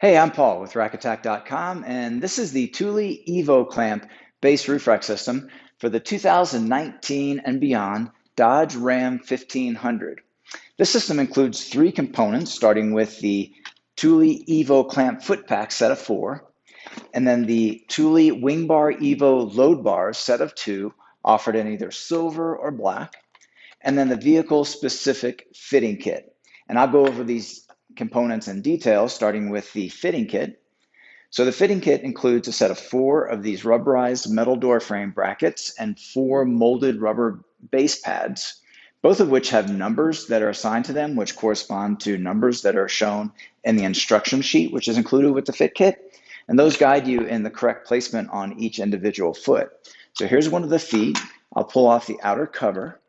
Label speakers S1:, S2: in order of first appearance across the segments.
S1: Hey, I'm Paul with rackattack.com, and this is the Thule Evo Clamp base roof rack system for the 2019 and beyond Dodge Ram 1500. This system includes three components, starting with the Thule Evo Clamp foot pack set of 4, and then the Thule WingBar Evo Load Bar set of 2, offered in either silver or black, and then the vehicle-specific fitting kit. And I'll go over these components in detail, starting with the fitting kit. So the fitting kit includes a set of 4 of these rubberized metal door frame brackets and 4 molded rubber base pads, both of which have numbers that are assigned to them, which correspond to numbers that are shown in the instruction sheet, which is included with the fit kit. And those guide you in the correct placement on each individual foot. So here's one of the feet. I'll pull off the outer cover.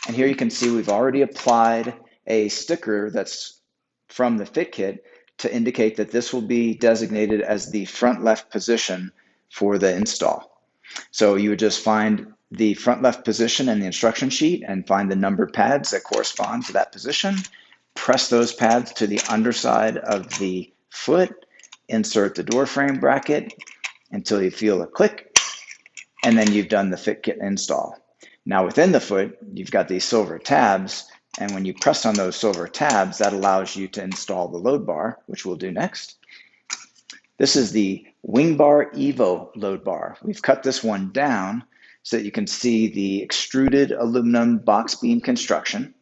S1: And here you can see we've already applied a sticker that's from the fit kit to indicate that this will be designated as the front left position for the install. So you would just find the front left position in the instruction sheet and find the numbered pads that correspond to that position. Press those pads to the underside of the foot, insert the door frame bracket until you feel a click, and then you've done the fit kit install. Now within the foot, you've got these silver tabs, and when you press on those silver tabs, that allows you to install the load bar, which we'll do next. This is the WingBar Evo Load Bar. We've cut this one down so that you can see the extruded aluminum box beam construction.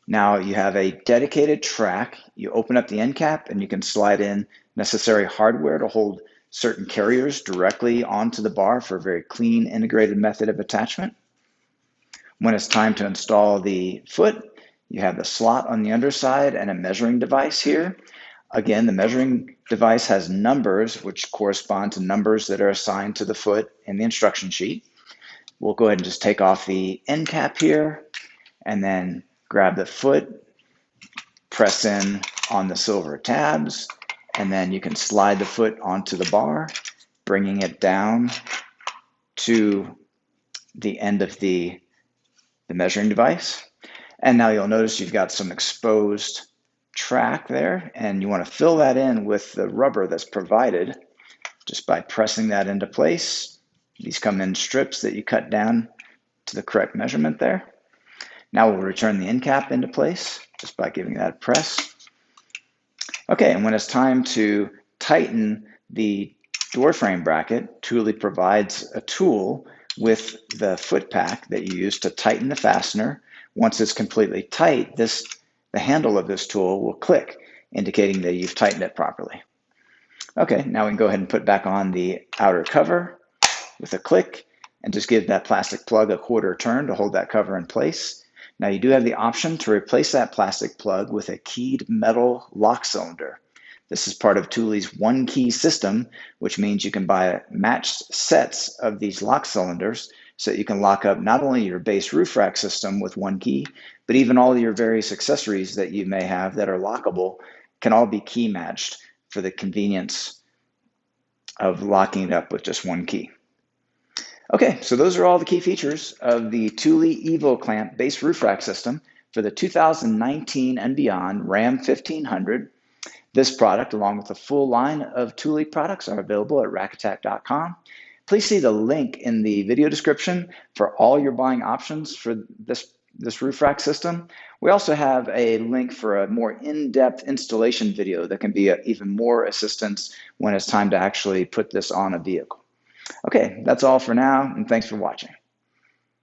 S1: Now you have a dedicated track. You open up the end cap and you can slide in necessary hardware to hold certain carriers directly onto the bar for a very clean, integrated method of attachment. When it's time to install the foot, you have the slot on the underside and a measuring device here. Again, the measuring device has numbers which correspond to numbers that are assigned to the foot in the instruction sheet. We'll go ahead and just take off the end cap here and then grab the foot, press in on the silver tabs, and then you can slide the foot onto the bar, bringing it down to the end of the measuring device. And now you'll notice you've got some exposed track there, and you want to fill that in with the rubber that's provided just by pressing that into place. These come in strips that you cut down to the correct measurement there. Now we'll return the end cap into place just by giving that a press. Okay, and when it's time to tighten the door frame bracket, Thule provides a tool with the foot pack that you use to tighten the fastener. Once it's completely tight, the handle of this tool will click, indicating that you've tightened it properly. Okay, now we can go ahead and put back on the outer cover with a click and just give that plastic plug a quarter turn to hold that cover in place. Now you do have the option to replace that plastic plug with a keyed metal lock cylinder. This is part of Thule's OneKey system, which means you can buy matched sets of these lock cylinders so that you can lock up not only your base roof rack system with one key, but even all your various accessories that you may have that are lockable can all be key matched for the convenience of locking it up with just one key. Okay, so those are all the key features of the Thule Evo Clamp base roof rack system for the 2019 and beyond Ram 1500. This product, along with a full line of Thule products, are available at rackattack.com. Please see the link in the video description for all your buying options for this roof rack system. We also have a link for a more in-depth installation video that can be even more assistance when it's time to actually put this on a vehicle. Okay, that's all for now, and thanks for watching.